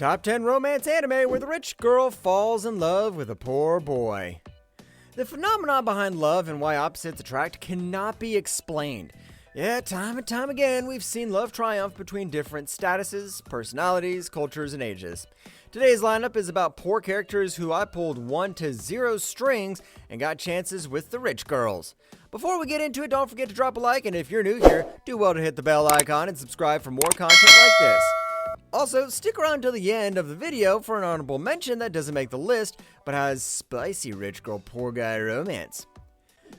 Top 10 romance anime where the rich girl falls in love with a poor boy. The phenomenon behind love and why opposites attract cannot be explained. Yet, time and time again, we've seen love triumph between different statuses, personalities, cultures, and ages. Today's lineup is about poor characters who I pulled 1 to 0 strings and got chances with the rich girls. Before we get into it, don't forget to drop a like, and if you're new here, do well to hit the bell icon and subscribe for more content like this. Also, stick around till the end of the video for an honorable mention that doesn't make the list, but has spicy rich girl poor guy romance.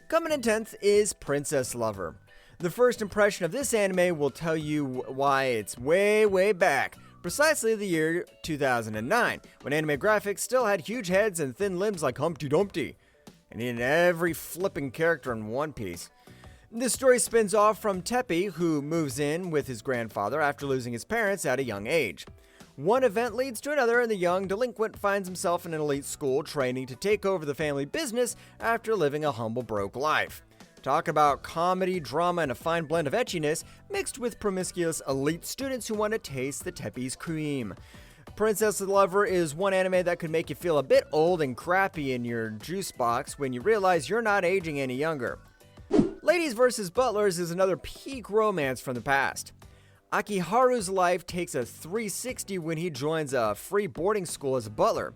Coming in 10th is Princess Lover. The first impression of this anime will tell you why it's way back, precisely the year 2009, when anime graphics still had huge heads and thin limbs like Humpty Dumpty, and in every flipping character in One Piece. This story spins off from Teppei, who moves in with his grandfather after losing his parents at a young age. One event leads to another, and the young delinquent finds himself in an elite school training to take over the family business after living a humble broke life. Talk about comedy, drama, and a fine blend of etchiness mixed with promiscuous elite students who want to taste the Teppei's cream. Princess Lover is one anime that could make you feel a bit old and crappy in your juice box when you realize you're not aging any younger. Ladies vs. Butlers is another peak romance from the past. Akiharu's life takes a 360 when he joins a free boarding school as a butler.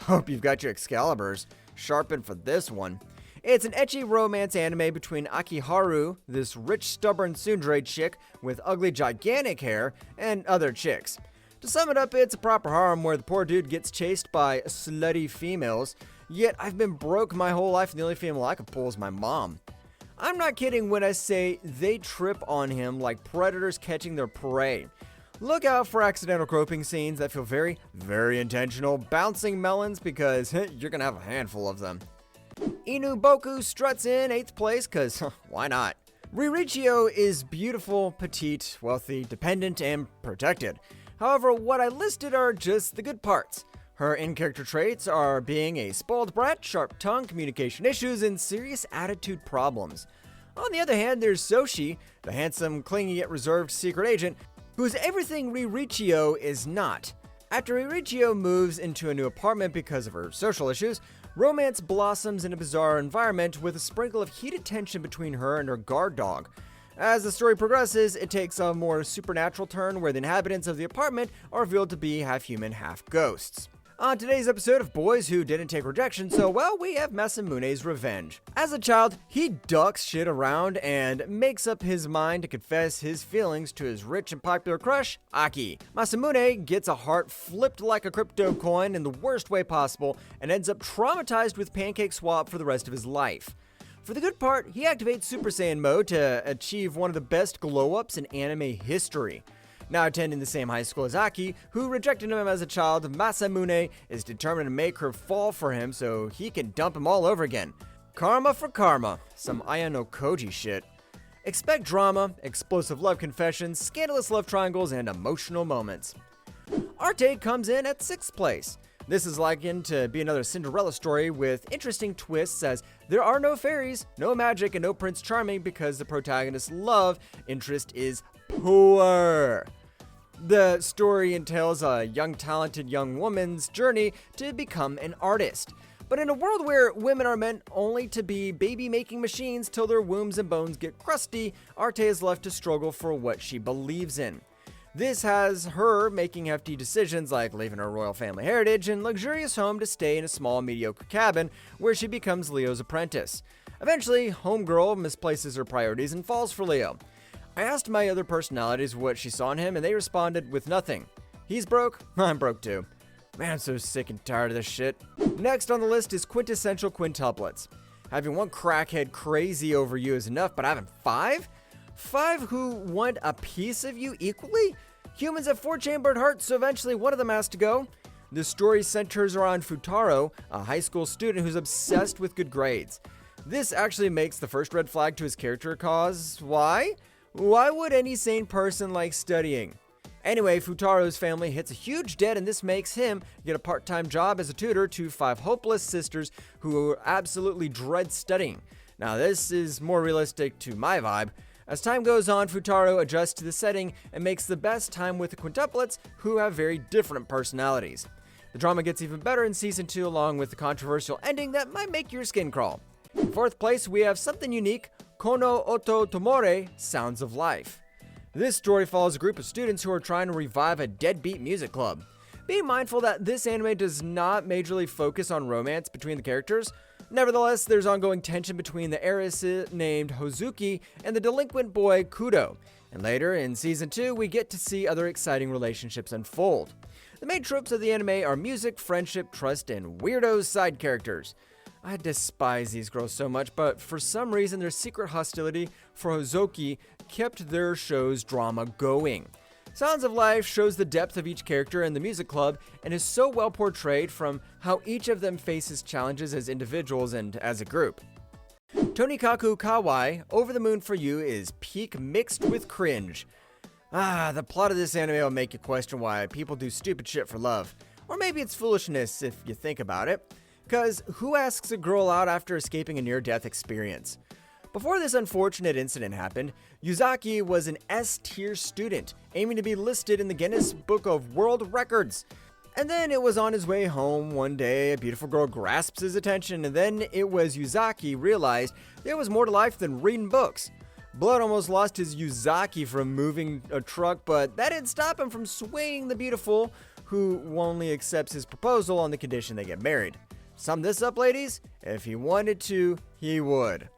Hope you've got your Excaliburs sharpened for this one. It's an ecchi romance anime between Akiharu, this rich stubborn tsundere chick with ugly gigantic hair, and other chicks. To sum it up, it's a proper harem where the poor dude gets chased by slutty females, yet I've been broke my whole life and the only female I can pull is my mom. I'm not kidding when I say they trip on him like predators catching their prey. Look out for accidental groping scenes that feel very intentional, bouncing melons because you're gonna have a handful of them. Inuboku struts in 8th place cause why not? Ririccio is beautiful, petite, wealthy, dependent, and protected. However, what I listed are just the good parts. Her in-character traits are being a spoiled brat, sharp tongue, communication issues, and serious attitude problems. On the other hand, there's Soshi, the handsome, clingy yet reserved secret agent, who is everything Ririccio is not. After Ririccio moves into a new apartment because of her social issues, romance blossoms in a bizarre environment with a sprinkle of heated tension between her and her guard dog. As the story progresses, it takes a more supernatural turn where the inhabitants of the apartment are revealed to be half human, half ghosts. On today's episode of Boys Who Didn't Take Rejection so well, we have Masamune's revenge. As a child, he ducks shit around and makes up his mind to confess his feelings to his rich and popular crush, Aki. Masamune gets a heart flipped like a crypto coin in the worst way possible and ends up traumatized with Pancake Swap for the rest of his life. For the good part, he activates Super Saiyan mode to achieve one of the best glow-ups in anime history. Now attending the same high school as Aki, who rejected him as a child, Masamune is determined to make her fall for him so he can dump him all over again. Karma for karma. Some Aya no Koji shit. Expect drama, explosive love confessions, scandalous love triangles, and emotional moments. Arte comes in at 6th place. This is likened to be another Cinderella story with interesting twists as there are no fairies, no magic, and no Prince Charming because the protagonist's love interest is poor. The story entails a talented young woman's journey to become an artist. But in a world where women are meant only to be baby-making machines till their wombs and bones get crusty, Arte is left to struggle for what she believes in. This has her making hefty decisions like leaving her royal family heritage and luxurious home to stay in a small mediocre cabin where she becomes Leo's apprentice. Eventually, Homegirl misplaces her priorities and falls for Leo. I asked my other personalities what she saw in him, and they responded with nothing. He's broke, I'm broke too. Man, I'm so sick and tired of this shit. Next on the list is quintessential quintuplets. Having one crackhead crazy over you is enough, but having 5? 5 who want a piece of you equally? Humans have 4 chambered hearts, so eventually one of them has to go. The story centers around Futaro, a high school student who's obsessed with good grades. This actually makes the first red flag to his character cause why? Why would any sane person like studying? Anyway, Futaro's family hits a huge debt, and this makes him get a part-time job as a tutor to 5 hopeless sisters who absolutely dread studying. Now, this is more realistic to my vibe. As time goes on, Futaro adjusts to the setting and makes the best time with the quintuplets, who have very different personalities. The drama gets even better in Season 2, along with the controversial ending that might make your skin crawl. In fourth place, we have something unique, Kono Oto Tomore, Sounds of Life. This story follows a group of students who are trying to revive a deadbeat music club. Be mindful that this anime does not majorly focus on romance between the characters. Nevertheless, there's ongoing tension between the heiress named Hozuki and the delinquent boy Kudo. And later, in Season 2, we get to see other exciting relationships unfold. The main tropes of the anime are music, friendship, trust, and weirdos side characters. I despise these girls so much, but for some reason their secret hostility for Hozuki kept their show's drama going. Sounds of Life shows the depth of each character in the music club and is so well portrayed from how each of them faces challenges as individuals and as a group. Tonikaku Kawaii, Over the Moon for You is peak mixed with cringe. The plot of this anime will make you question why people do stupid shit for love. Or maybe it's foolishness if you think about it. Cause who asks a girl out after escaping a near-death experience? Before this unfortunate incident happened, Yuzaki was an S-tier student, aiming to be listed in the Guinness Book of World Records. And then it was on his way home one day, a beautiful girl grasps his attention, and then it was Yuzaki realized there was more to life than reading books. Blood almost lost his Yuzaki from moving a truck, but that didn't stop him from swaying the beautiful, who only accepts his proposal on the condition they get married. Sum this up, ladies, if he wanted to, he would.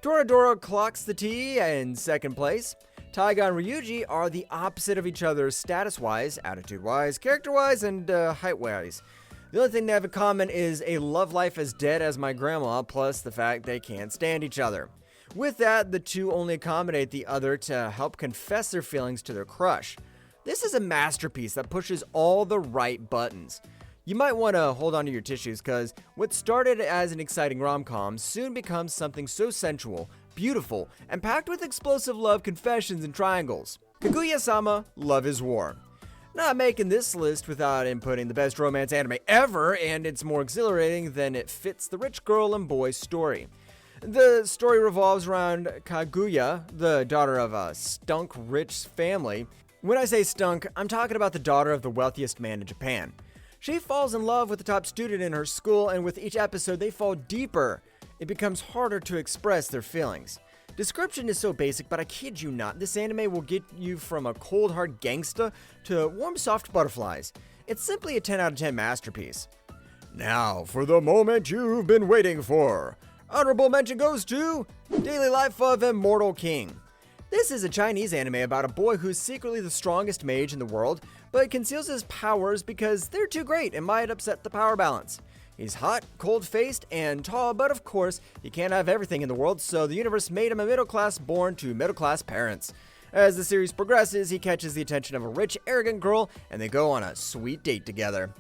Toradora clocks the T in second place. Taiga and Ryuji are the opposite of each other status-wise, attitude-wise, character-wise, and height-wise. The only thing they have in common is a love life as dead as my grandma, plus the fact they can't stand each other. With that, the two only accommodate the other to help confess their feelings to their crush. This is a masterpiece that pushes all the right buttons. You might want to hold on to your tissues, because what started as an exciting rom-com soon becomes something so sensual, beautiful, and packed with explosive love confessions and triangles. Kaguya-sama, Love is War. Not making this list without inputting the best romance anime ever, and it's more exhilarating than it fits the rich girl and boy story. The story revolves around Kaguya, the daughter of a stunk-rich family. When I say stunk, I'm talking about the daughter of the wealthiest man in Japan. She falls in love with the top student in her school, and with each episode they fall deeper. It becomes harder to express their feelings. Description is so basic, but I kid you not, this anime will get you from a cold hard gangsta to warm soft butterflies. It's simply a 10 out of 10 masterpiece. Now for the moment you've been waiting for. Honorable mention goes to Daily Life of Immortal King. This is a Chinese anime about a boy who's secretly the strongest mage in the world, but conceals his powers because they're too great and might upset the power balance. He's hot, cold-faced, and tall, but of course, he can't have everything in the world, so the universe made him a middle class born to middle-class parents. As the series progresses, he catches the attention of a rich, arrogant girl, and they go on a sweet date together.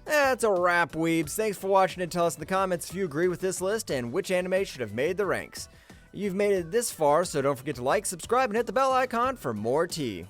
That's a wrap, weebs. Thanks for watching, and tell us in the comments if you agree with this list and which anime should have made the ranks. You've made it this far, so don't forget to like, subscribe, and hit the bell icon for more tea.